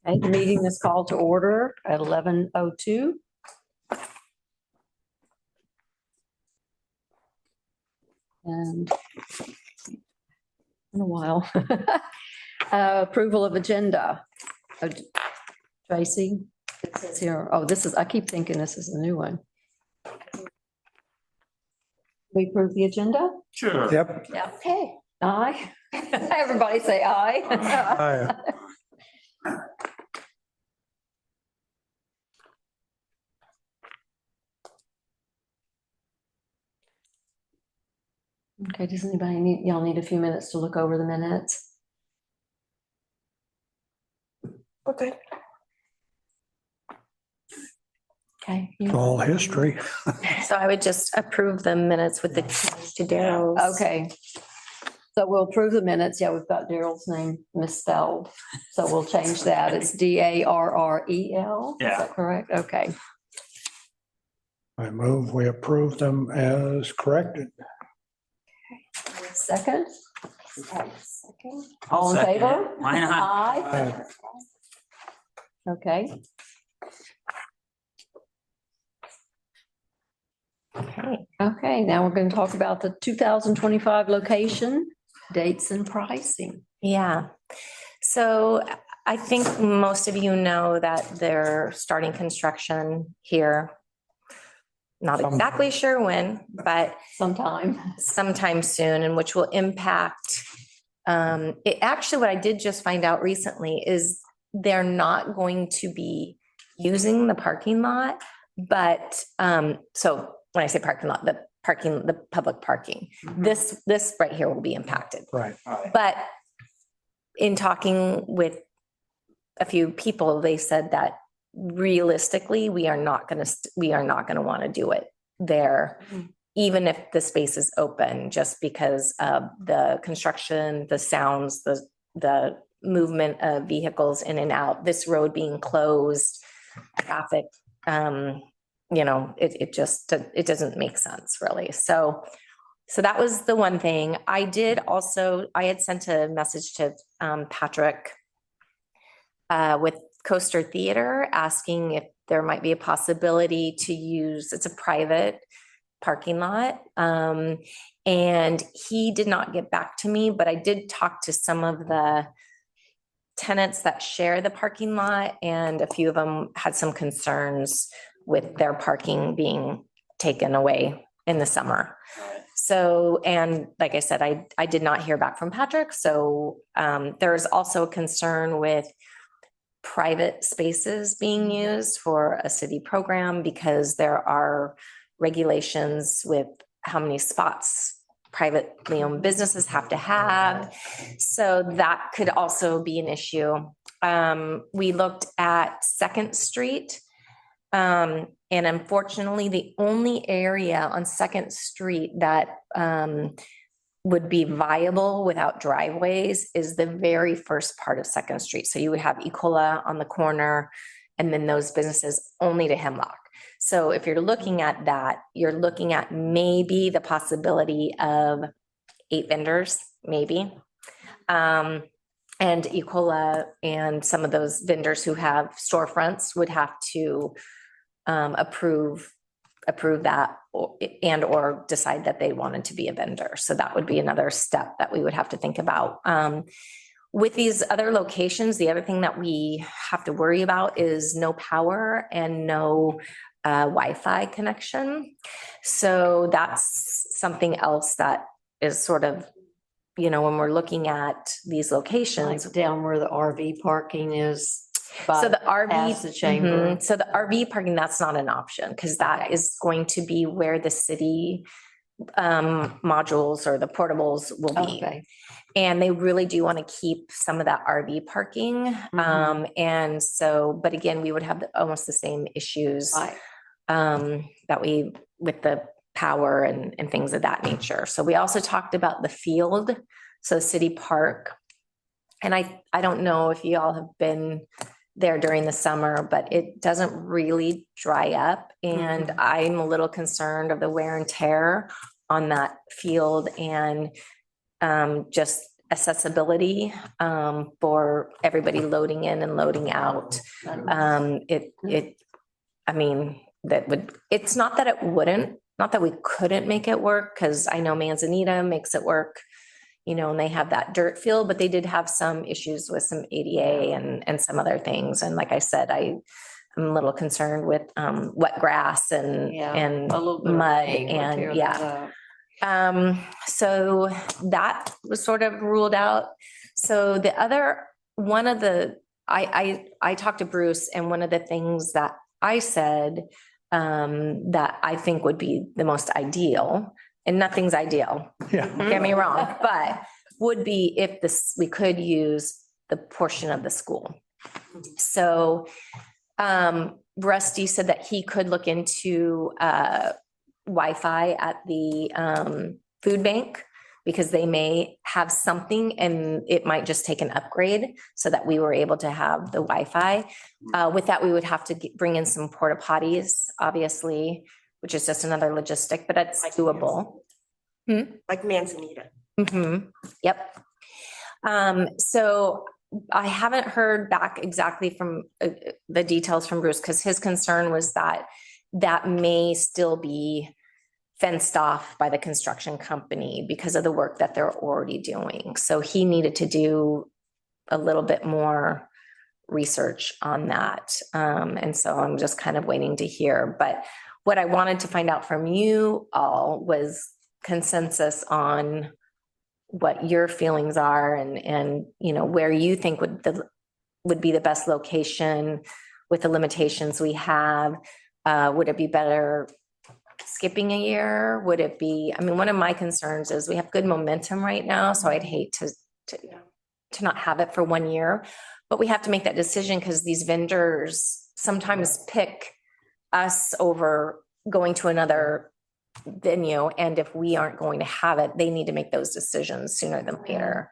Okay, the meeting is called to order at 11:02. And in a while. Approval of agenda. Oh, Tracy, it says here, oh, this is, I keep thinking this is a new one. We approve the agenda? Sure. Yep. Yeah. Okay. Aye. Everybody say aye. Aye. Okay, does anybody need, y'all need a few minutes to look over the minutes? Okay. Okay. All history. So I would just approve the minutes with the change to Daryl's. Okay. So we'll approve the minutes. Yeah, we've got Daryl's name misspelled. So we'll change that. It's Darrell. Is Yeah. that correct? Okay. I move we approve them as corrected. Second, Second. all in Second it. favor? Why not? Aye. Okay. Okay. Okay, now we're going to talk about the 2025 location, dates and pricing. Yeah. So I think most of you know that they're starting construction here. Not exactly sure when, but Sometime. sometime soon, and which will impact. It actually, what I did just find out recently is they're not going to be using the parking lot, but so when I say parking lot, the public parking, this right here will be impacted. Right. But in talking with a few people, they said that realistically, we are not going to want to do it there, even if the space is open, just because of the construction, the sounds, the movement of vehicles in and out, this road being closed, traffic, it doesn't make sense really. So that was the one thing. I had sent a message to Patrick with Coaster Theater asking if there might be a possibility to use, it's a private parking lot. And he did not get back to me, but I did talk to some of the tenants that share the parking lot, and a few of them had some concerns with their parking being taken away in the summer. So, and like I said, I did not hear back from Patrick. So there's also a concern with private spaces being used for a city program, because there are regulations with how many spots privately owned businesses have to have. So that could also be an issue. We looked at 2nd Street. And unfortunately, the only area on 2nd Street that would be viable without driveways is the very first part of 2nd Street. So you would have Ecola on the corner, and then those businesses only to Hemlock. So if you're looking at that, you're looking at maybe the possibility of 8 vendors, maybe. And Ecola and some of those vendors who have storefronts would have to approve that or decide that they wanted to be a vendor. So that would be another step that we would have to think about. With these other locations, the other thing that we have to worry about is no power and no Wi-Fi connection. So that's something else that is sort of, when we're looking at these locations. Like down where the RV parking is. So the RV, past the chamber. so the RV parking, that's not an option, because that is going to be where the city modules or the portables will be. Okay. And they really do want to keep some of that RV parking. And so, but again, we would have almost the same issues that we, with the power and things of that nature. So we also talked about the field, so City Park. And I don't know if you all have been there during the summer, but it doesn't really dry up. And I'm a little concerned of the wear and tear on that field. And just accessibility for everybody loading in and loading out. I mean, it's not that it wouldn't, not that we couldn't make it work, because I know Manzanita makes it work, you know, and they have that dirt field, but they did have some issues with some ADA and some other things. And like I said, I'm a little concerned with wet grass and A little bit of mud rain would tear and that up. so that was sort of ruled out. So the other one of the I talked to Bruce, and one of the things that I said that I think would be the most ideal, and nothing's ideal, Yeah, get me wrong, but would be if we could use the portion of the school. So Rusty said that he could look into Wi-Fi at the food bank, because they may have something and it might just take an upgrade so that we were able to have the Wi-Fi. With that, we would have to bring in some porta potties, obviously, which is just another logistic, but it's doable. Like Manzanita. Yep. So I haven't heard back exactly from the details from Bruce, because his concern was that that may still be fenced off by the construction company because of the work that they're already doing. So he needed to do a little bit more research on that. And so I'm just kind of waiting to hear. But what I wanted to find out from you all was consensus on what your feelings are, and you know, where you think would be the best location with the limitations we have. Would it be better skipping a year? Would it be, I mean, one of my concerns is we have good momentum right now, so I'd hate to not have it for 1 year, but we have to make that decision because these vendors sometimes pick us over going to another venue. And if we aren't going to have it, they need to make those decisions sooner than later.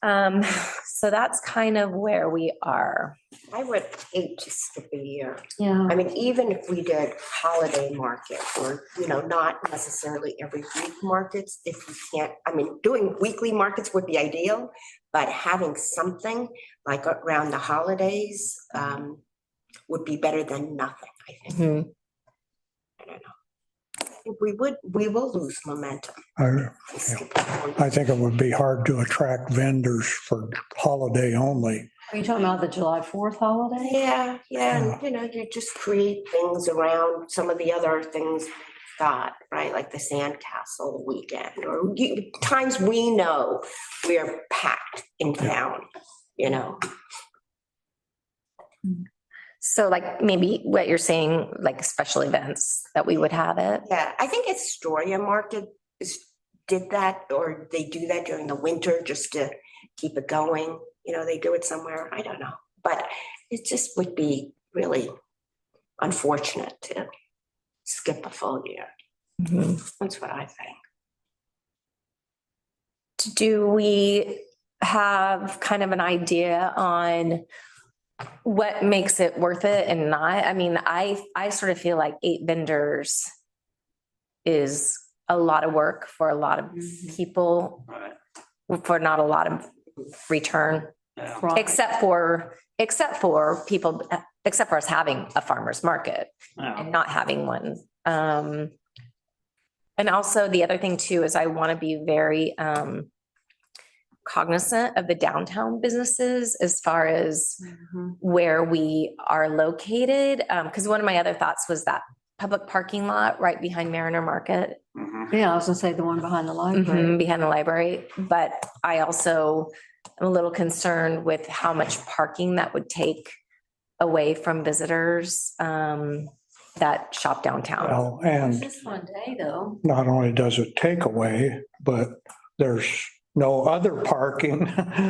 So that's kind of where we are. I would hate to skip a year. Yeah. I mean, even if we did holiday market or, you know, not necessarily every week markets, if you can't, I mean, doing weekly markets would be ideal, but having something like around the holidays would be better than nothing, I think. Mhm. I don't know. I think we will lose momentum. I think it would be hard to attract vendors for holiday only. Are you talking about the July 4th holiday? Yeah, and you know, you just create things around some of the other things we've got, right? Like the Sandcastle weekend, or times we know we're packed in town, you know. So like maybe what you're saying, like special events that we would have it. Yeah, I think Astoria Market did that, or they do that during the winter just to keep it going. You know, they do it somewhere, I don't know. But it just would be really unfortunate to skip a full year. That's what I think. Do we have kind of an idea on what makes it worth it and not? I mean, I sort of feel like 8 vendors is a lot of work for a lot of people, for not a lot of return, except for people, except for us having a farmer's market and not having one. And also the other thing too is I want to be very cognizant of the downtown businesses as far as where we are located. Because one of my other thoughts was that public parking lot right behind Mariner Market. Yeah, I was gonna say the one behind the library. Behind the library. But I also am a little concerned with how much parking that would take away from visitors that shop downtown. Well, and Just one day though. not only does it take away, but there's no other parking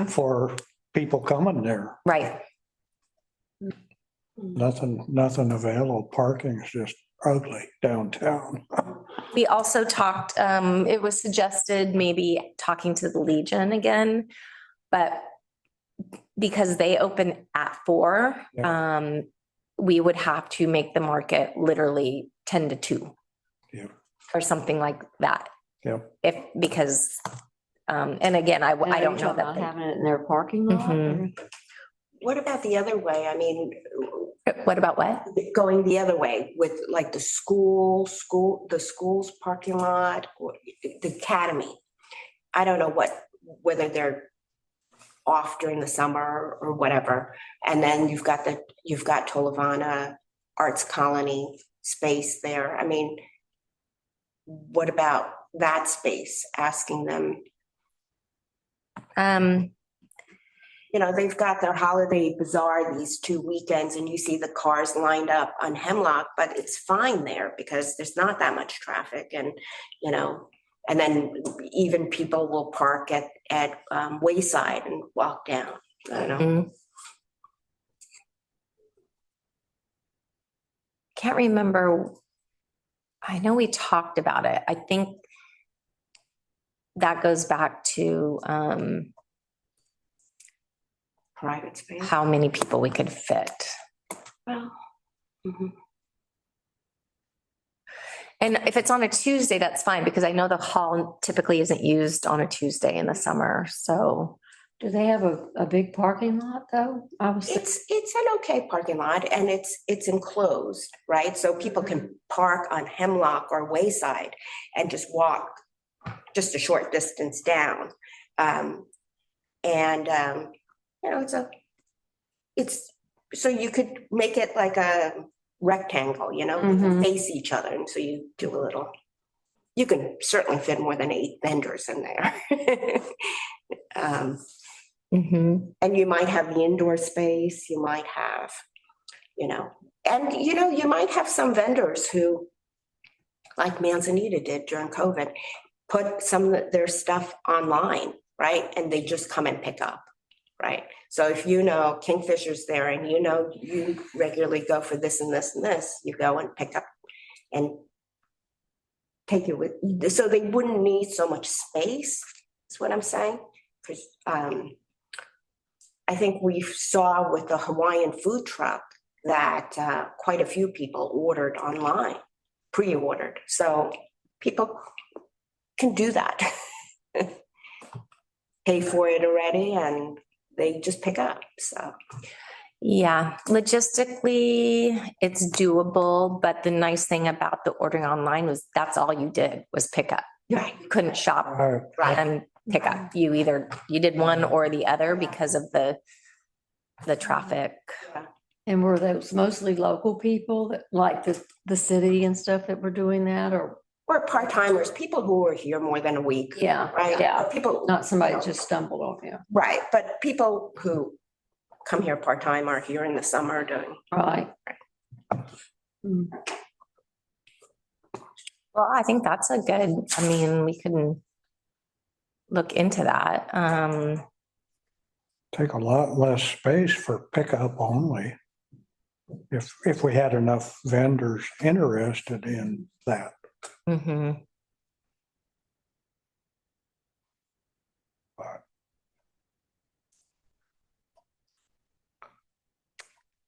for people coming there. Right. Nothing available. Parking is just ugly downtown. We also talked, it was suggested maybe talking to the Legion again, but because they open at 4, we would have to make the market literally 10 to 2. Yeah. Or something like that. Yeah. Because And again, I don't know that. About having it in their parking lot. Mhm. What about the other way? I mean, What about what? going the other way with like the school's parking lot or the academy. I don't know whether they're off during the summer or whatever. And then you've got Tolovana Arts Colony space there. I mean, what about that space? Asking them, they've got their holiday bazaar these 2 weekends and you see the cars lined up on Hemlock, but it's fine there because there's not that much traffic and then even people will park at Wayside and walk down. I don't know. Mhm. Can't remember. I know we talked about it. I think that goes back to Private space. how many people we could fit. Well, mhm. And if it's on a Tuesday, that's fine, because I know the hall typically isn't used on a Tuesday in the summer, so. Do they have a big parking lot though? I was, It's an okay parking lot and it's enclosed, right? So people can park on Hemlock or Wayside and just walk just a short distance down. It's so you could make it like a rectangle, they can face each other. And so you do you can certainly fit more than 8 vendors in there. And you might have the indoor space, you might have, you might have some vendors who, like Manzanita did during COVID, put some of their stuff online, right? And they just come and pick up, right? So if Kingfisher's there and you regularly go for this and this and this, you go and pick up and take it with, so they wouldn't need so much space, is what I'm saying. Because I think we saw with the Hawaiian food truck that quite a few people ordered online, pre-ordered. So people can do that. Pay for it already and they just pick up, so. Yeah, logistically, it's doable, but the nice thing about the ordering online was that's all you did was pick up. Right. You couldn't shop Right. and pick up. You did one or the other because of the traffic. and were those mostly local people that like the city and stuff that were doing that or? Or part-timers, people who are here more than a week. Yeah, Right? yeah. People. Not somebody just stumbled on you. Right, but people who come here part-time are here in the summer doing. Right. Mm. Well, I think that's we can look into that. Take a lot less space for pickup only. If we had enough vendors interested in that. Mhm.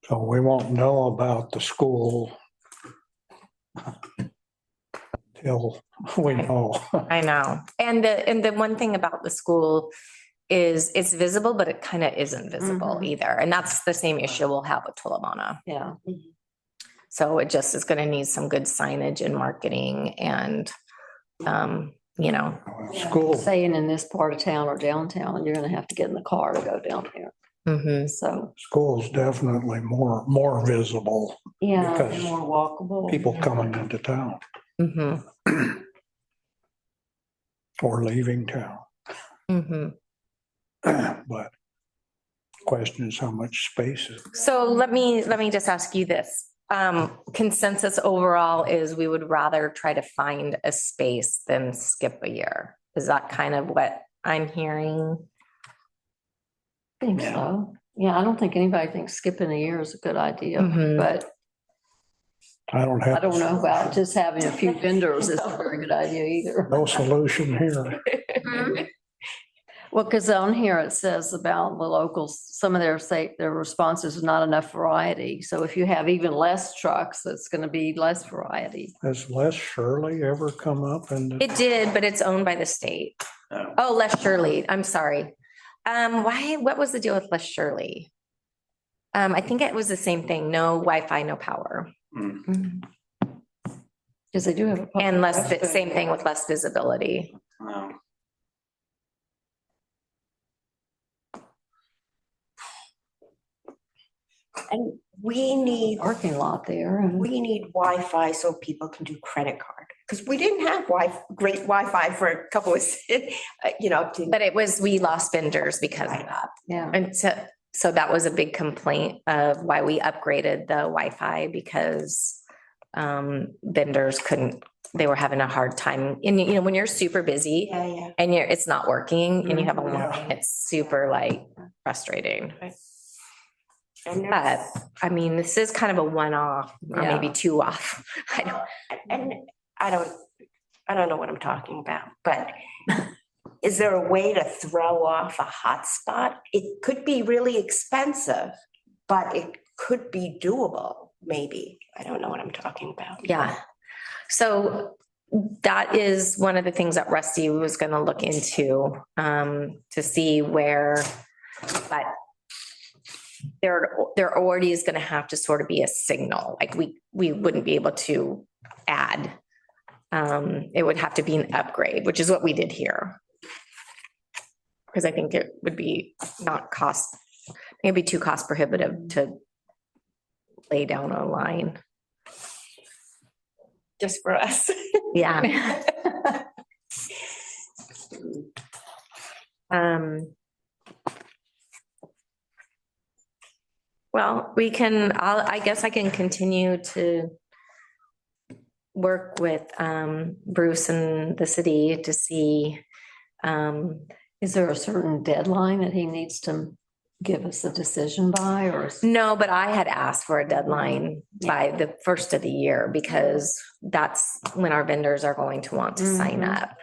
So we won't know about the school till we know. I know. And the one thing about the school is it's visible, but it kind of isn't visible Mhm. either. And that's the same issue we'll have with Tulamana. Yeah. So it just is going to need some good signage and marketing and, School, Saying in this part of town or downtown, you're gonna have to get in the car to go down there. Mhm. So, school's definitely more visible, yeah, Because more walkable. people coming into town Mhm. or leaving town. Mhm. But question is how much space is. So let me just ask you this. Consensus overall is we would rather try to find a space than skip a year. Is that kind of what I'm hearing? I think so. Yeah, I don't think anybody thinks skipping a year is a good idea, Mhm. but I don't I have. don't know about just having a few vendors is a very good idea either. No solution here. Well, because on here it says about the locals, some of their responses is not enough variety. So if you have even less trucks, it's going to be less variety. Has Les Shirley ever come up and It did, but it's owned by the state. Oh, Les Shirley, I'm sorry. What was the deal with Les Shirley? I think it was the same thing, no Wi-Fi, no power. Hmm. Because they do have. a public And restroom. same thing with less visibility. No. And we need, Parking lot there. and- we need Wi-Fi so people can do credit card. Because we didn't have great Wi-Fi for a couple of, up to. But we lost vendors because of that. Yeah. And so that was a big complaint of why we upgraded the Wi-Fi because vendors they were having a hard time. And when you're super busy Yeah. and it's not working and you have a Yeah. line, it's super frustrating. And But there's- I mean, this is kind of a one-off or Yeah. maybe two off. I don't, And I don't know what I'm talking about, but is there a way to throw off a hotspot? It could be really expensive, but it could be doable, maybe. I don't know what I'm talking about. yeah. So that is one of the things that Rusty was gonna look into, to see where, but there already is gonna have to sort of be a signal, like we wouldn't be able to add. It would have to be an upgrade, which is what we did here. Because I think it would be it'd be too cost prohibitive to lay down a line. Just for us. Yeah. Well, I guess I can continue to work with Bruce and the city to see. Is there a certain deadline that he needs to give us a decision by or? No, but I had asked for a deadline by the first of the year because that's when our vendors are going to want to sign Mhm. up.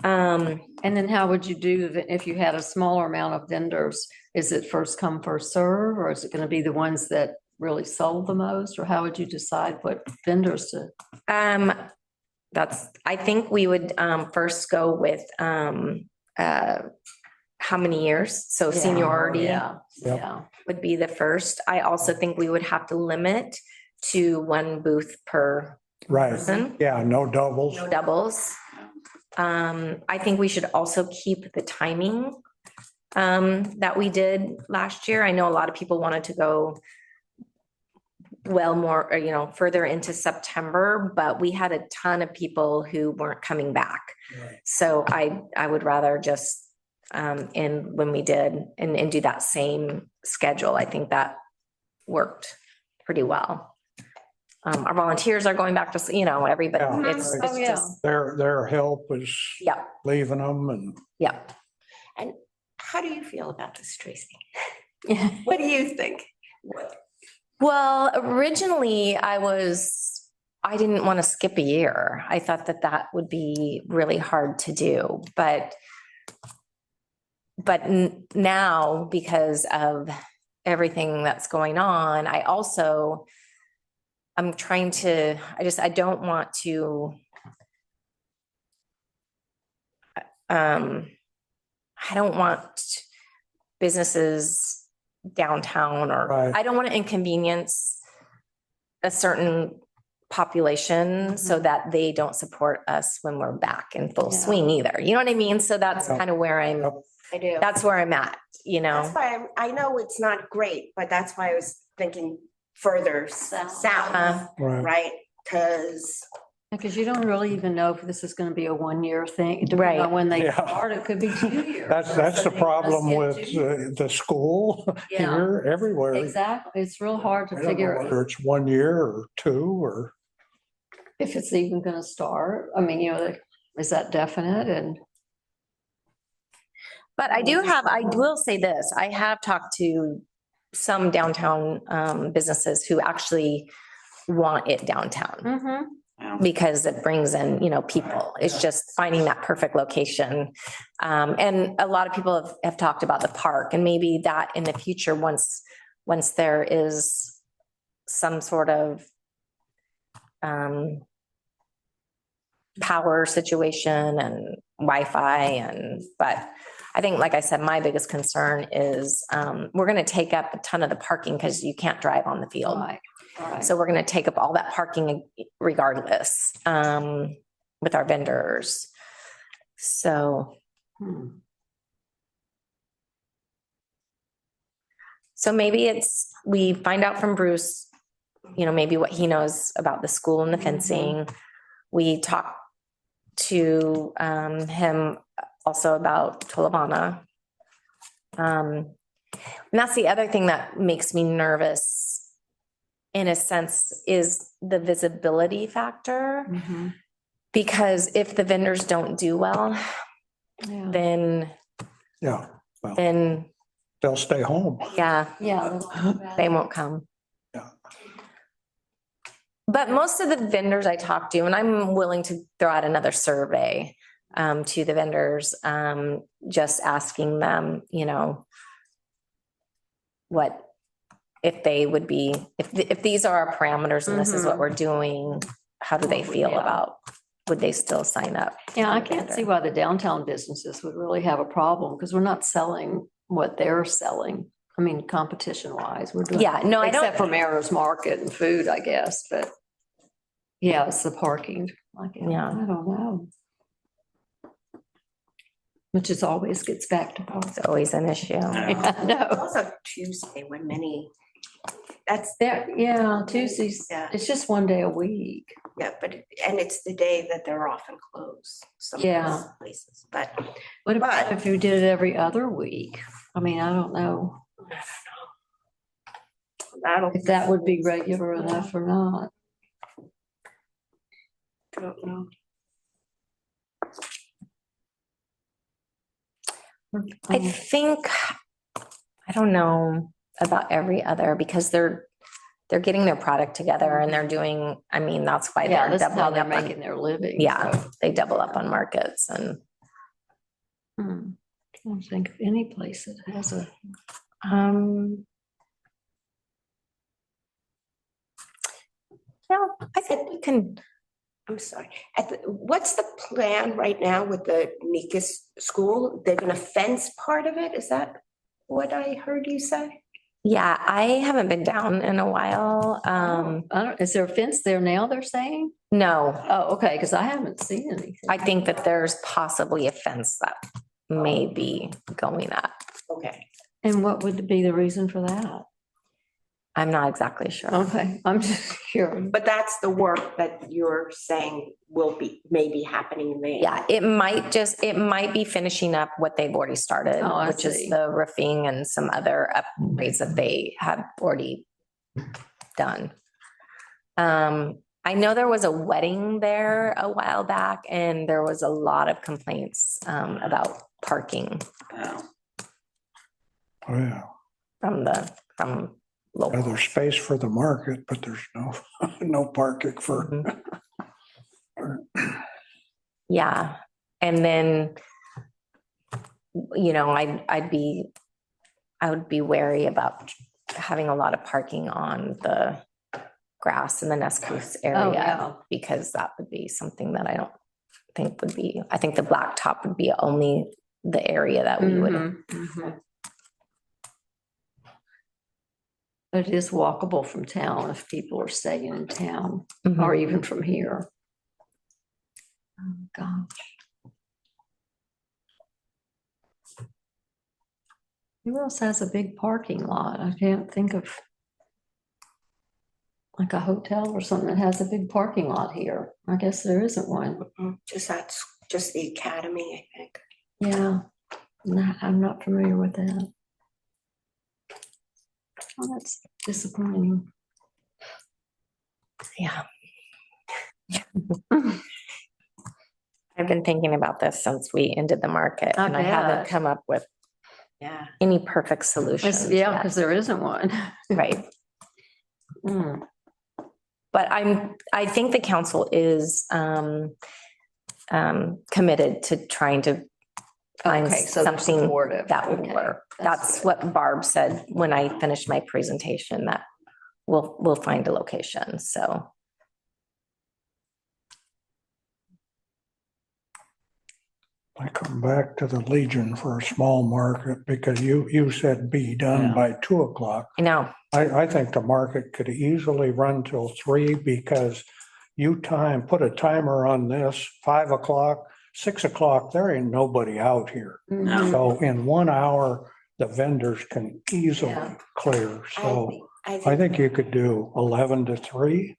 And then how would you do if you had a smaller amount of vendors? Is it first come, first serve, or is it going to be the ones that really sold the most? Or how would you decide what vendors to? I think we would first go with how many years? So seniority Yeah, Yep. yeah. would be the first. I also think we would have to limit to one booth per Right. person, Yeah, no doubles. no doubles. I think we should also keep the timing that we did last year. I know a lot of people wanted to go more, or, further into September, but we had a ton of people who weren't coming back. Right. So I would rather just end when we did and do that same schedule. I think that worked pretty well. Our volunteers are going back to, everybody. Yeah. It's Oh, yeah. just, Their help is yeah, leaving them and yeah. How do you feel about this, Tracy? Yeah. What do you think? Well, originally I didn't want to skip a year. I thought that would be really hard to do, but now because of everything that's going on, I'm trying to, I don't want to, I don't want businesses downtown Right. I don't want to inconvenience a certain population so that they don't support us when we're back in full Yeah. swing either. You know what I mean? So that's Yeah. kind of where Yep. I do. that's where I'm at, That's why I know it's not great, but that's why I was thinking further south, right. right? Because Because you don't really even know if this is going to be a 1-year thing. Depending Right. on when they Yeah. start, it could be 2 years. That's the So they problem must with get 2 years. the school Yeah. here, everywhere. Exactly. It's real hard I to don't know figure whether it's 1 year or 2 or. if it's even going to start. I mean, is that definite? And but I will say this, I have talked to some downtown businesses who actually want it downtown because it brings in, people. It's just finding that perfect location. And a lot of people have talked about the park and maybe that in the future, once there is some sort of power situation and Wi-Fi but I think, like I said, my biggest concern is, we're gonna take up a ton of the parking because you can't drive on the field. Right. So we're gonna take up all that parking regardless, with our vendors. So, Hmm. so maybe we find out from Bruce, maybe what he knows about the school and the fencing. We talk to, him also about Tolovana. And that's the other thing that makes me nervous in a sense is the visibility factor. Mhm. Because if the vendors don't do well, Yeah. then, Yeah, they'll stay home. yeah, Yeah. they won't come. Yeah. But most of the vendors I talk to, and I'm willing to throw out another survey to the vendors, just asking them, what, if they would be, if these are our parameters and this is what we're doing, how do they feel Yeah. about, would they still sign up? Yeah, I for the can't vendor? see why the downtown businesses would really have a problem because we're not selling what they're selling. I mean, competition wise, we're doing. Yeah, no, I Except don't, for Mariners Market and food, I guess, but yeah, it's the parking. Yeah. I don't know. Which is always gets back to parking. it's always an issue. No, Also Tuesday when that's, there, yeah, Tuesdays, Yeah. it's just one day a week. yeah, and it's the day that they're often closed. Some Yeah. places, but What about But- if you did it every other week? I mean, I don't know that'll. if that would be regular enough or not. I don't know. I think, I don't know about every other because they're getting their product together and they're doing, I mean, that's why Yeah, they're that's how doubling they're up making on, their living. yeah, so. they double up on markets and, Hmm. I don't think of any place that has a, um, yeah, I think we can, I'm sorry. What's the plan right now with the Nikas school? They're gonna fence part of it? Is that what I heard you say? yeah, I haven't been down in a while. I don't, is there a fence there now, they're saying? No, Oh, okay, because I haven't seen anything. I think that there's possibly a fence that may be going up. Okay. And what would be the reason for that? I'm not exactly sure. Okay, I'm just curious. But that's the work that you're saying will be, maybe happening there. Yeah, it might be finishing up what they've already started, Oh, I which is see. the roofing and some other upgrades that they have already done. I know there was a wedding there a while back and there was a lot of complaints about parking Wow. Oh, yeah. from Yeah, local. there's space for the market, but there's no parking for. Yeah, and then, I would be wary about having a lot of parking on the grass in the Nescus Oh, area, yeah. because that would be something that I don't think would be, I think the blacktop would be only the area that we would. Mhm, mhm. But it is walkable from town if people are staying in town Mhm. or even from here. Oh, gosh. Who else has a big parking lot? I can't think of like a hotel or something that has a big parking lot here. I guess there isn't one. Just the academy, I think. Yeah, I'm not familiar with that. Oh, that's disappointing. Yeah. I've been thinking about this since we ended the market I and I haven't bet. come up with Yeah. any perfect solutions. Yeah, yet. because there isn't one. Right. Hmm. But I think the council is committed to trying to find Okay, so they're something supportive. that would Okay, work. that's That's good. what Barb said when I finished my presentation, that we'll find a location, so. I come back to the Legion for a small market because you said be done by 2 o'clock. I know. I think the market could easily run till 3 because put a timer on this, 5 o'clock, 6 o'clock, there ain't nobody out here. Mhm. So in 1 hour, the vendors can easily Yeah. clear. So I I think you could do 11 to 3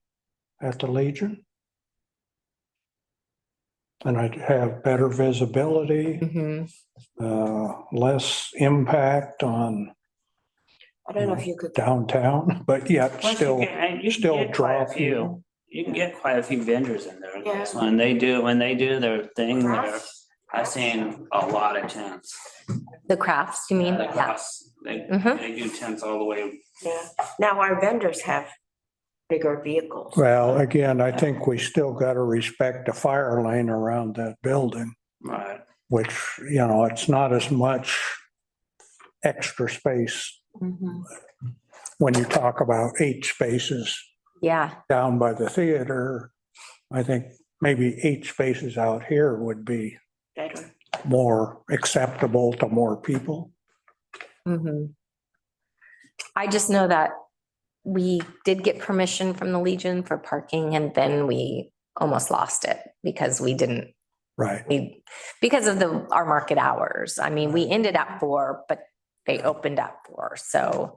at the Legion. And I'd have better visibility, Mhm. less impact on I don't know if you could. downtown, but yet Plus you still, can- you can still get quite a draw few. people. You can get quite a few vendors in there. Yeah. When they do their thing there, I've seen a lot of tents. The crafts, you mean? They Yeah. cross, they Mhm. do tents all the way. Yeah. Now our vendors have bigger vehicles. Well, again, I think we still got to respect the fire lane around that building, Right. which, it's not as much extra space Mhm. when you talk about 8 spaces Yeah. down by the theater. I think maybe 8 spaces out here would be Better. more acceptable to more people. Mhm. I just know that we did get permission from the Legion for parking and then we almost lost it because we didn't, Right. because of our market hours. I mean, we ended at 4, but they opened at 4. So,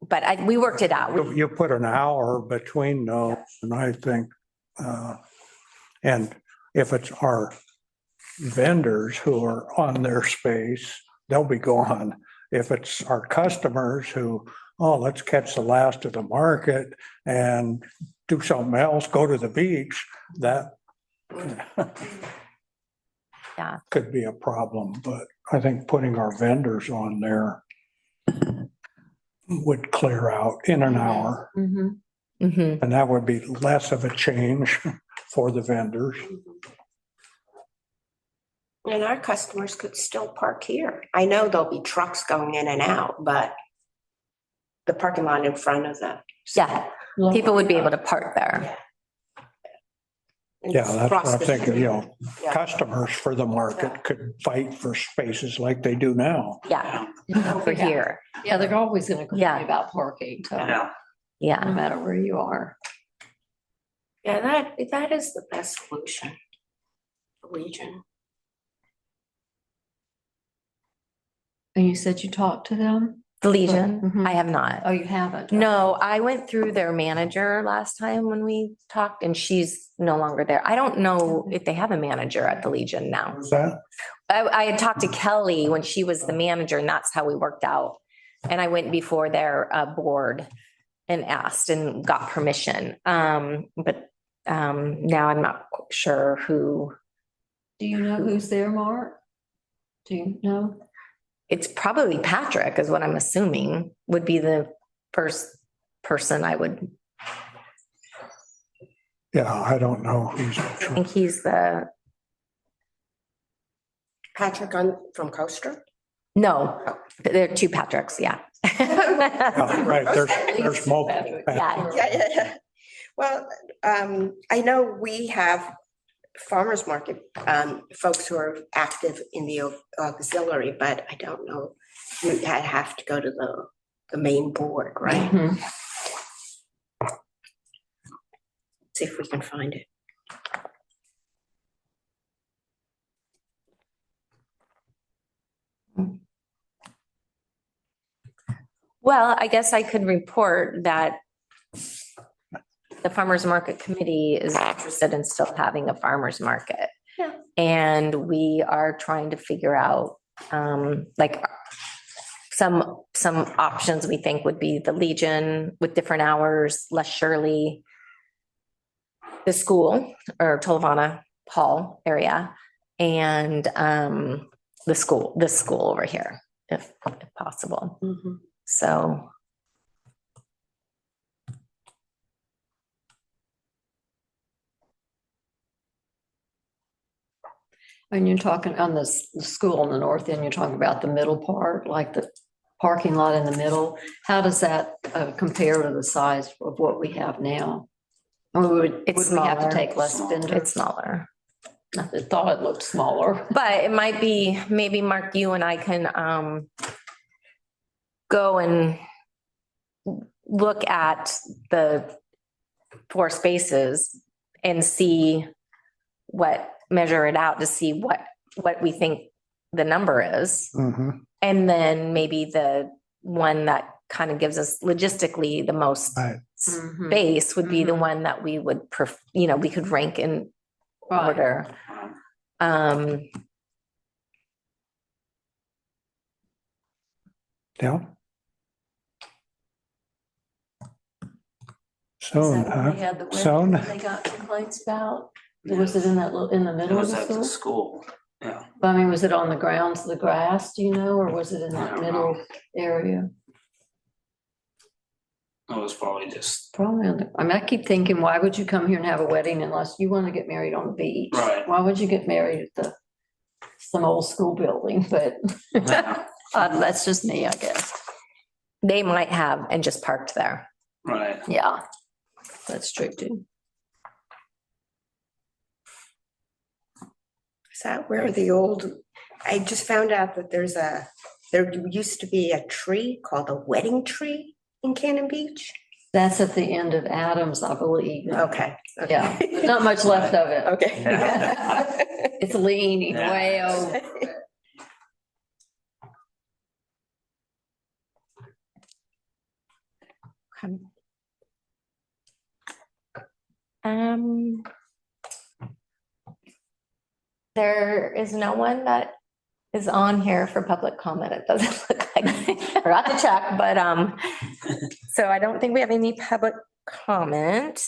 but we worked it out. You put an hour between those, and I think, and if it's our vendors who are on their space, they'll be gone. If it's our customers who, let's catch the last of the market and do something else, go to the beach, that Yeah. could be a problem, but I think putting our vendors on there would clear out in an hour, Mhm. Mhm. and that would be less of a change for the vendors. And our customers could still park here. I know there'll be trucks going in and out, but the parking lot in front of the. Yeah. People would be able to park there. Yeah, that's Across what I'm the thinking, street. Yeah. customers for the market could fight for spaces like they do now. Yeah. Yeah. Over here. Yeah, they're always going to Yeah. complain about parking, so Yeah. no Yeah. matter where you are. Yeah, that is the best solution. Legion. And you said you talked to them? The Legion, Mhm. I have not. Oh, you haven't? No, I went through their manager last time when we talked and she's no longer there. I don't know if they have a manager at the Legion now. Is that? I had talked to Kelly when she was the manager and that's how we worked out. And I went before their board and asked and got permission. But now I'm not sure who. Do you know who's there, Mark? Do you know? It's probably Patrick is what I'm assuming would be the first person I would, Yeah, I don't know who's. I think he's the, Patrick from Coaster? no, there are 2 Patricks, yeah. Oh, right, there's multiple. Yeah. Yeah. Well, I know we have farmers market folks who are active in the auxiliary, but I don't know. You have to go to the main board, right? Mhm. See if we can find it. Well, I guess I could report that the Farmers Market Committee is interested in still having a farmers market. Yeah. And we are trying to figure out, like some options we think would be the Legion with different hours, Les Shirley, the school or Tolovana Hall area, and this school over here, if possible. Mhm. So. And you're talking on the school on the north end, you're talking about the middle part, like the parking lot in the middle. How does that compare to the size of what we have now? I mean, would It's we have to smaller. take less vendors? It's smaller. I thought it looked smaller. But it might be, maybe Mark, you and I can go and look at the 4 spaces and see measure it out to see what we think the number is. Mhm. And then maybe the one that kind of gives us logistically the most Right. Mhm. space would be the Mhm. one that we would we could rank in Right. order. Um, Yeah. Is Soon, that where they huh? had the wedding Soon. that they got complaints about? Was it in that little, in the It middle of was the at the school? school, yeah. I mean, was it on the grounds, the grass, do you know, or was it in I that don't middle know. area? It was probably just, Probably on the, I mean, I keep thinking, why would you come here and have a wedding unless you want to get married on the beach? Right. Why would you get married at some old school building, but yeah, that's just me, I guess. they might have and just parked there. right. Yeah, that's true too. Is that where the old, I just found out that there used to be a tree called a wedding tree in Cannon Beach? That's at the end of Adams, I believe. Okay. Yeah, there's not much left of it. Okay. It's leaning Yeah. way over. Um, there is no one that is on here for public comment. It doesn't look like, I forgot to check, but, so I don't think we have any public comment.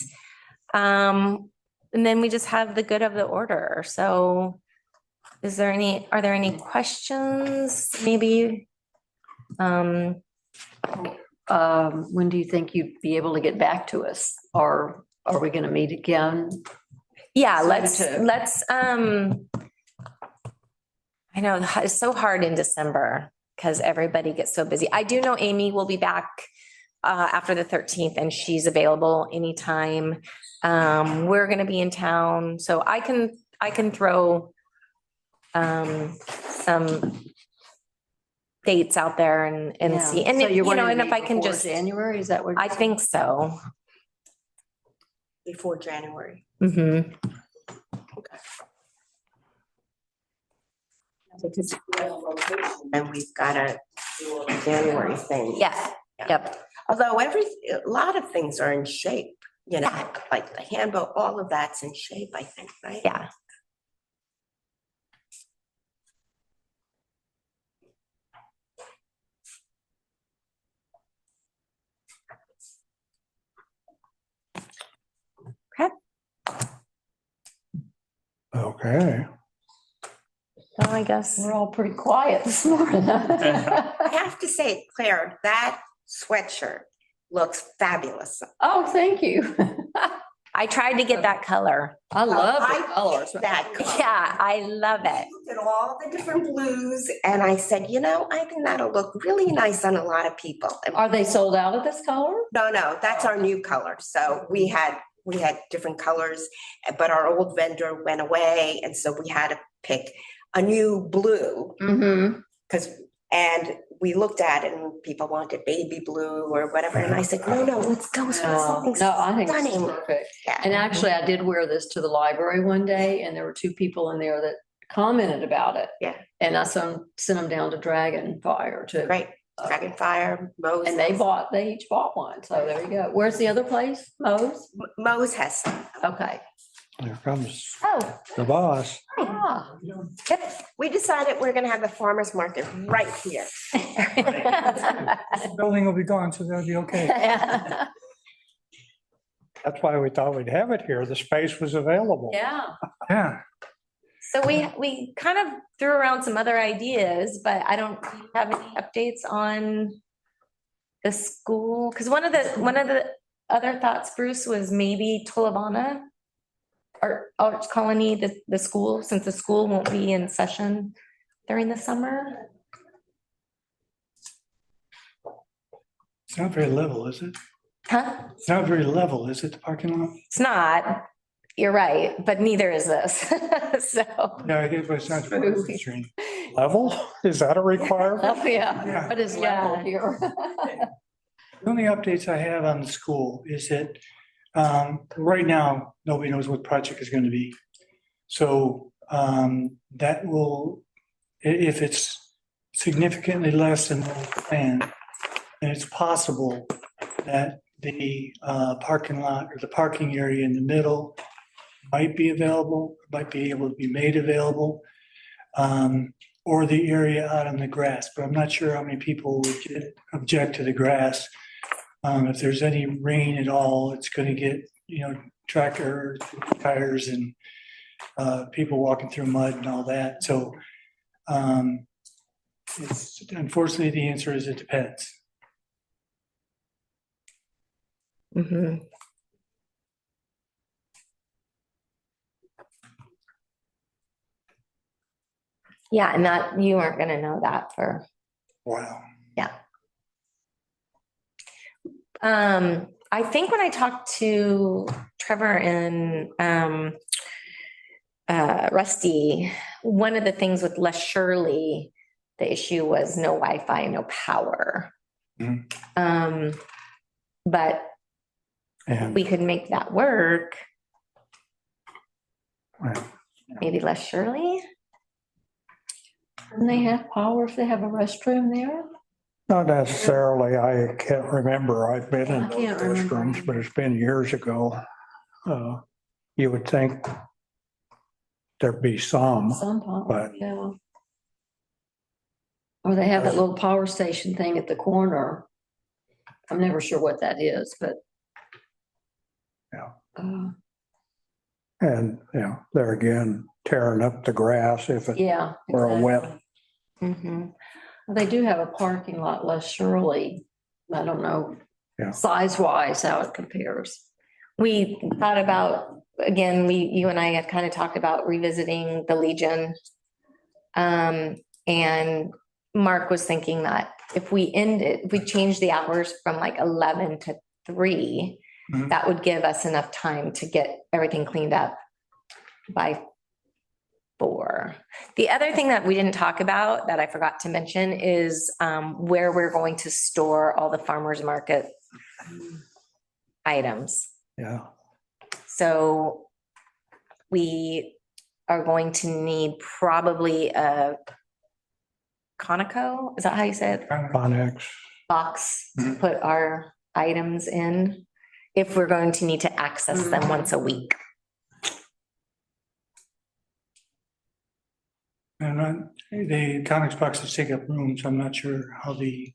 And then we just have the good of the order. So are there any questions? Maybe? When do you think you'd be able to get back to us? Or are we gonna meet again? Yeah, So let's, I know it's so hard in December because everybody gets so busy. I do know Amy will be back after the 13th and she's available anytime. We're gonna be in town, so I can throw some dates out there and Yeah. see. And So if, you're you know, wanting and to if I meet can before just, January, is that what? I think so. Before January. Mhm. Because we have a location and we've got a January thing. Yeah, yep. Although a lot of things are in shape, you know, like the handbook, all of that's in shape, I think, right? Yeah. Okay, Okay. so I guess, We're all pretty quiet this morning. I have to say, Claire, that sweatshirt looks fabulous. Oh, thank you. I tried to get that color. I love I the colors. That color. Yeah, I love I it. looked at all the different blues and I said, you know, I think that'll look really nice on a lot of people. And Are they sold out of this color? no, that's our new color. So we had different colors, but our old vendor went away. And so we had to pick a new blue Mm-hmm. and we looked at it and people wanted baby blue or whatever. And I said, no, let's go with something No, I think it's stunning. perfect. Yeah. And actually, I did wear this to the library one day and there were 2 people in there that commented about it. Yeah. And I sent them down to Dragonfire too. Great. Dragonfire, Moe's. And they each bought one. So there you go. Where's the other place? Moe's? Moe's has some. Okay. Here comes Oh, the boss. Ah, Yep, we decided we're gonna have the farmer's market right here. Building will be gone, so that'll be okay. That's why we thought we'd have it here. The space was available. yeah. Yeah, So we kind of threw around some other ideas, but I don't have any updates on the school. Because one of the other thoughts, Bruce, was maybe Tolavana or Arts Colony, the school, since the school won't be in session during the summer. it's not very level, is it? Huh? It's not very level, is it, the parking lot? It's not. You're right, but neither is this. So, Yeah, it is, but it's not True. extreme. Level? Is that a requirement? Oh, yeah, Yeah. what is level Yeah. here? The only updates I have on the school is that right now, nobody knows what project is going to be. So that will, if it's significantly less than what we planned, then it's possible that the parking lot or the parking area in the middle might be available, might be able to be made available, or the area out on the grass, but I'm not sure how many people would object to the grass. If there's any rain at all, it's gonna get, tractor tires and people walking through mud and all that, so unfortunately, the answer is it depends. mhm. Yeah, and that, you aren't gonna know that for, Wow. I think when I talked to Trevor and Rusty, one of the things with Les Shirley, the issue was no Wi-Fi, no power. Mhm. But And we could make that work. Right. Maybe Les Shirley? And they have power if they have a restroom there? not necessarily, I can't remember. I've been in I those can't remember. restrooms, but it's been years ago. You would think there'd be some. Some power, But- yeah. Or they have that little power station thing at the corner. I'm never sure what that is, but. Yeah. Uh, And, there again, tearing up the grass if it Yeah. were a wet. exactly. Mhm. They do have a parking lot, less Shirley. I don't know. Yeah. Size wise, how it compares. We thought about, again, you and I had kind of talked about revisiting the Legion. And Mark was thinking that if we change the hours from like 11 to 3, Mhm. that would give us enough time to get everything cleaned up by 4. The other thing that we didn't talk about that I forgot to mention is where we're going to store all the farmers market items. Yeah, So we are going to need probably a Conoco, is that how you say it? Connex. Box to Mhm. put our items in, if we're going to need to access them once a week. And the comics boxes take up room, so I'm not sure how the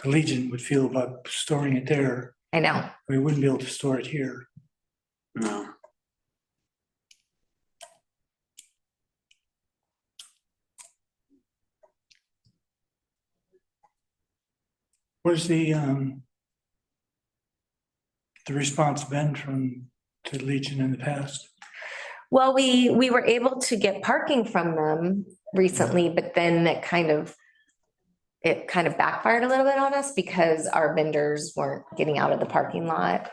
Legion would feel about storing it there. I know. We wouldn't be able to store it here. No. Where's the response been from to Legion in the past? Well, we were able to get parking from them recently, but then it kind of backfired a little bit on us because our vendors weren't getting out of the parking lot.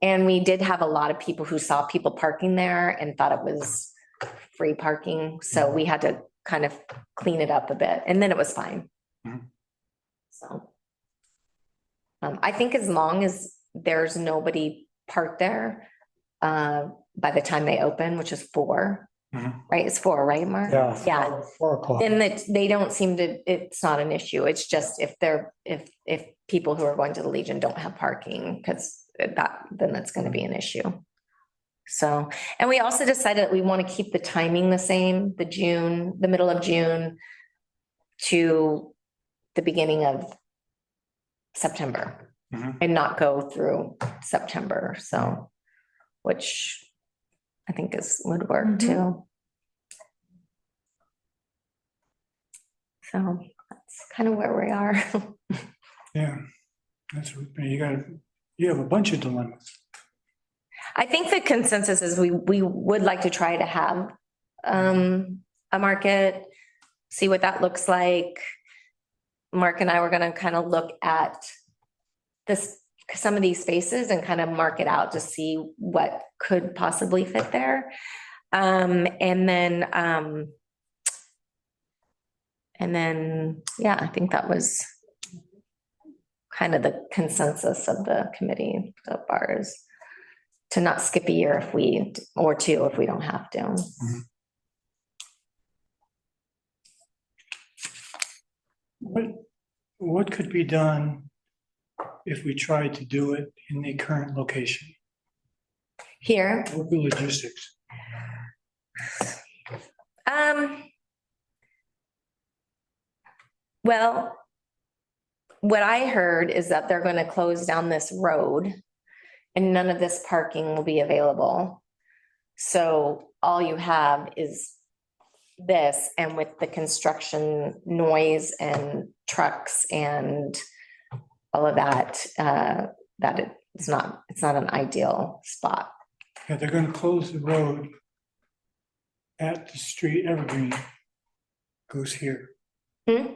And we did have a lot of people who saw people parking there and thought it was free parking. So we had to kind of clean it up a bit, and then it was fine. Mhm. So I think as long as there's nobody parked there by the time they open, which is 4, Mhm. right? It's 4, right, Mark? Yeah. Yeah. 4 o'clock. Then they don't seem to, it's not an issue. It's just if people who are going to the Legion don't have parking, because then that's going to be an issue. So, and we also decided that we want to keep the timing the same, the middle of June to the beginning of September, Mhm. and not go through September. So, which I think would work too. So that's kind of where we are. Yeah, you have a bunch of dilemmas. I think the consensus is we would like to try to have a market, see what that looks like. Mark and I were gonna kind of look at this some of these spaces and kind of mark it out to see what could possibly fit there. And then, yeah, I think that was kind of the consensus of the committee so far, is to not skip a year or two if we don't have to. What could be done if we tried to do it in the current location? Here, What are the logistics? well, what I heard is that they're going to close down this road and none of this parking will be available. So all you have is this, and with the construction noise and trucks and all of that, it's not an ideal spot. Yeah, they're gonna close the road at the street. Evergreen goes here. Hmm?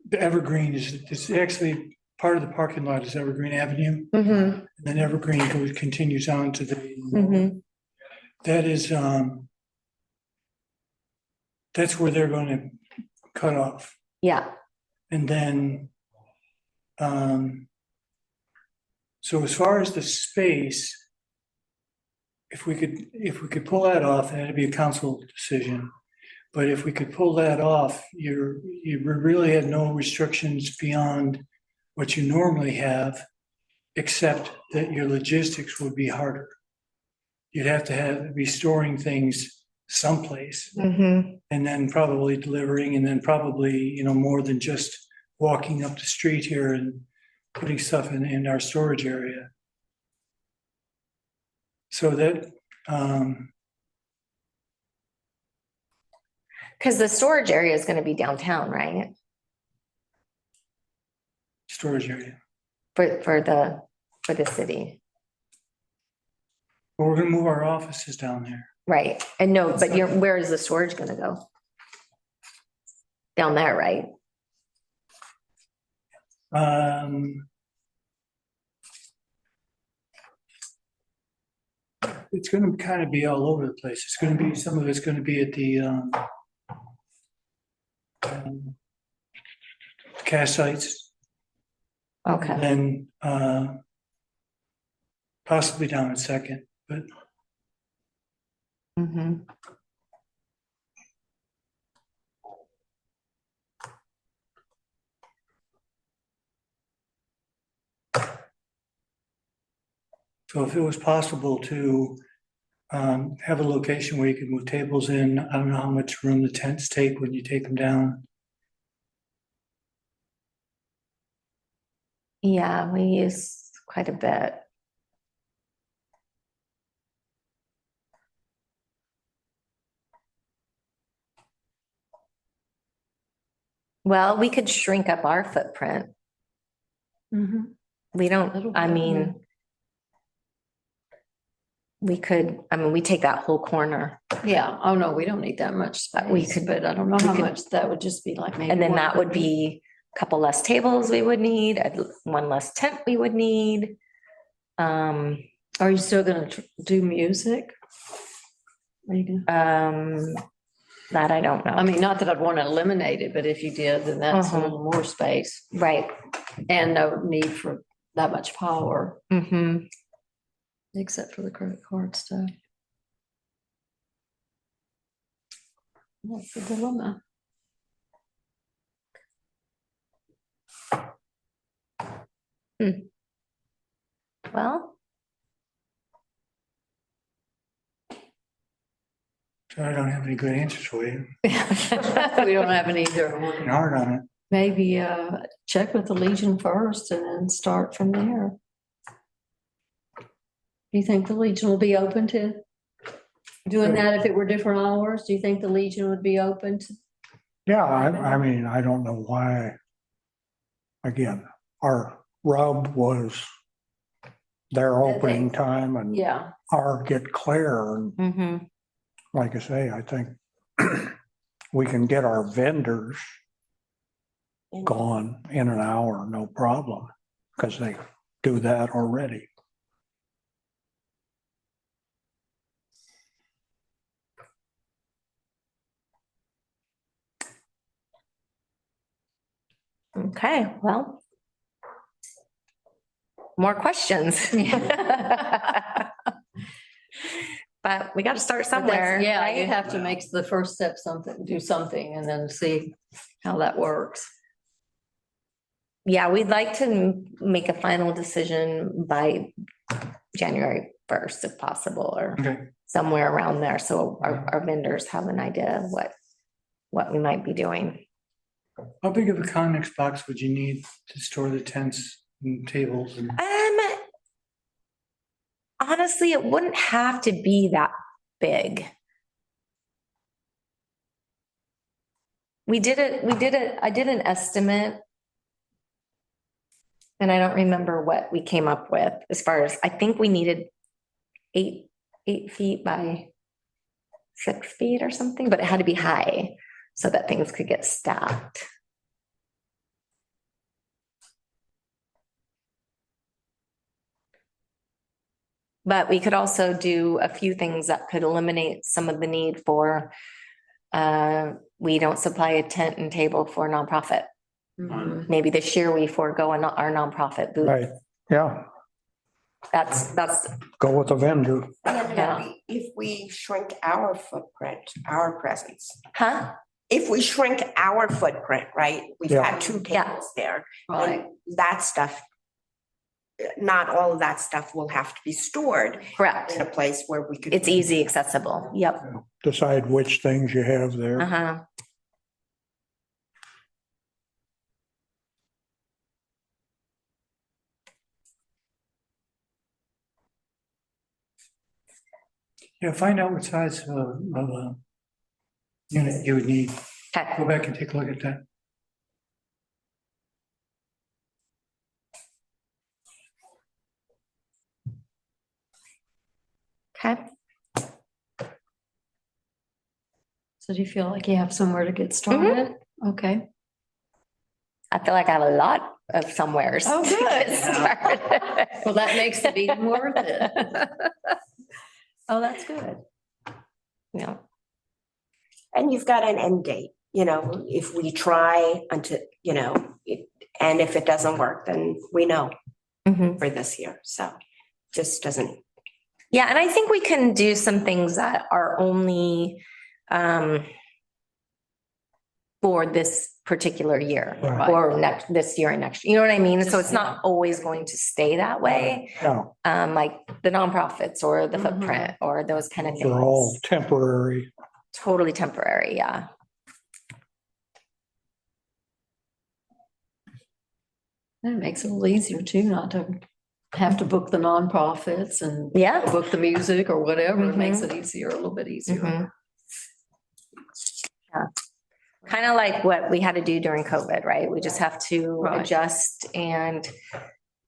The Evergreen is actually part of the parking lot is Evergreen Avenue. Mm-hmm, And then Evergreen continues on to the, mm-hmm. that is, that's where they're gonna cut off. Yeah, And then, so as far as the space, if we could pull that off, and it'd be a council decision. But if we could pull that off, you really have no restrictions beyond what you normally have, except that your logistics would be harder. You'd have to be storing things someplace, mm-hmm. and then probably delivering, and then probably, more than just walking up the street here and putting stuff in our storage area. So that, Because the storage area is going to be downtown, right? storage area. For the city, But we're gonna move our offices down there. right? And no, but where is the storage going to go? Down there, right? It's gonna kind of be all over the place. It's gonna be, some of it's gonna be at the, cash sites, Okay. and then, possibly down at Second, but Mm-hmm. so if it was possible to, have a location where you could move tables in, I don't know how much room the tents take when you take them down. Yeah, we use quite a bit. Well, we could shrink up our footprint. Mm-hmm. We That'll don't, be I okay. mean, we take that whole corner, Yeah, oh no, we don't need that much We space, could- but I don't know we how could- much that would just be like maybe. and then one that would room. be a couple less tables we would need, one less tent we would need. Are you still gonna do music? Are you gonna? That I don't I know. mean, not that I'd want to eliminate it, but if you did, then that's a Uh-huh. little more space Right. and no need for that much power, Mm-hmm. except for the credit card stuff. That's the dilemma. Well, So I don't have any good answers for you. We don't have any either. Working hard on it. Maybe check with the Legion first and then start from there. Do you think the Legion will be open to doing that if it were different hours? Do you think the Legion would be open to? Yeah, I mean, I don't know why. Again, our rub was their opening time and Yeah, our get clear. And mm-hmm. like I say, I think we can get our vendors gone in an hour, no problem. Because they do that already. Okay, well. More questions. But we got to start But that's- somewhere. Yeah, right? you have to make the first step something, do something and then see how that works. Yeah, we'd like to make a final decision by January 1st, if possible, or Okay, somewhere around there. So our vendors have an idea of what we might be doing. how big of a Connex box would you need to store the tents and tables and? Honestly, it wouldn't have to be that big. I did an estimate. And I don't remember what we came up with as far as, I think we needed 8 feet by 6 feet or something, but it had to be high so that things could get stacked. But we could also do a few things that could eliminate some of the need for, we don't supply a tent and table for nonprofit. Mhm. Maybe this year we forego our nonprofit booth. Right, yeah, That's, go with a vendor. Yeah. If we shrink our footprint, our presence, huh? if we shrink our footprint, right? We've Yeah. got 2 Yeah. tables there. Right, And that stuff, not all of that stuff will have to be stored Correct. in a place where we could. It's easy accessible. Yep. Decide which things you have there. Uh-huh. Yeah, find out what size of a unit you would need. Okay. Go back and take a look at that. Okay. so do you feel like you have somewhere to get started? Okay. I feel like I have a lot of somewheres. Oh, to good. get started. Well, that makes it even worth it. Oh, that's good. Yeah. And you've got an end date, if we try until, and if it doesn't work, then we know Mhm. for this year. So just doesn't, Yeah, and I think we can do some things that are only for this particular year Right. or this year and next, you know what I mean? So it's not always going to stay that way. No, Like the nonprofits or the Mhm. footprint or those kind of things. they're all temporary. Totally temporary, yeah. And it makes it a little easier too, not to have to book the nonprofits and Yeah. book the music or whatever. It makes it easier, a little bit easier. Mhm. Yeah. Kind of like what we had to do during COVID, right? We just have to Right. adjust and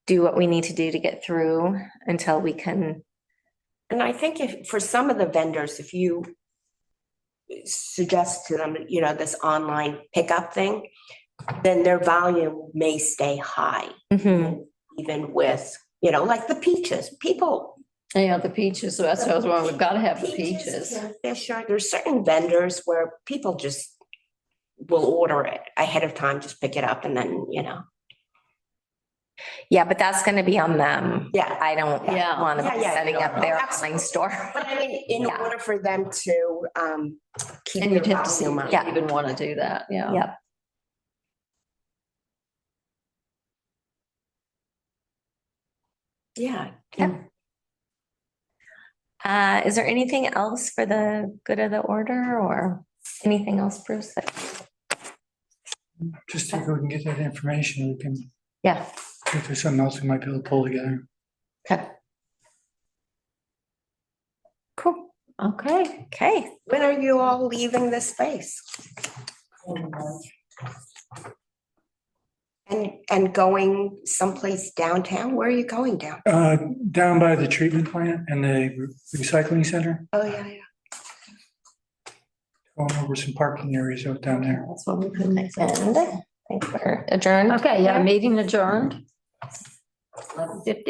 do what we need to do to get through until we can. and I think if, for some of the vendors, if you suggest to them, this online pickup thing, then their volume may stay high, Mhm. even with, like the peaches, people. Yeah, the peaches, so that's why we've got to have the peaches. Fisher, there's certain vendors where people just will order it ahead of time, just pick it up and then, Yeah, but that's going to be on them. Yeah. I don't Yeah. want to be Yeah, setting up their absolutely. online store. But I mean, in Yeah. order for them to keep. And you'd their have to see volume them up. Yeah. even want to do that, yeah. Yep. Yeah. Is there anything else for the good of the order or anything else, Bruce? Just if we can get that information, we can, Yeah. if there's something else we might be able to pull together. Okay. Cool. Okay. Okay. When are you all leaving this space? And going someplace downtown? Where are you going down? Down by the treatment plant and the recycling center, Oh, yeah. going over some parking areas out down there. That's what we could make. And I think we're adjourned. Okay, yeah, meeting adjourned. 11:50.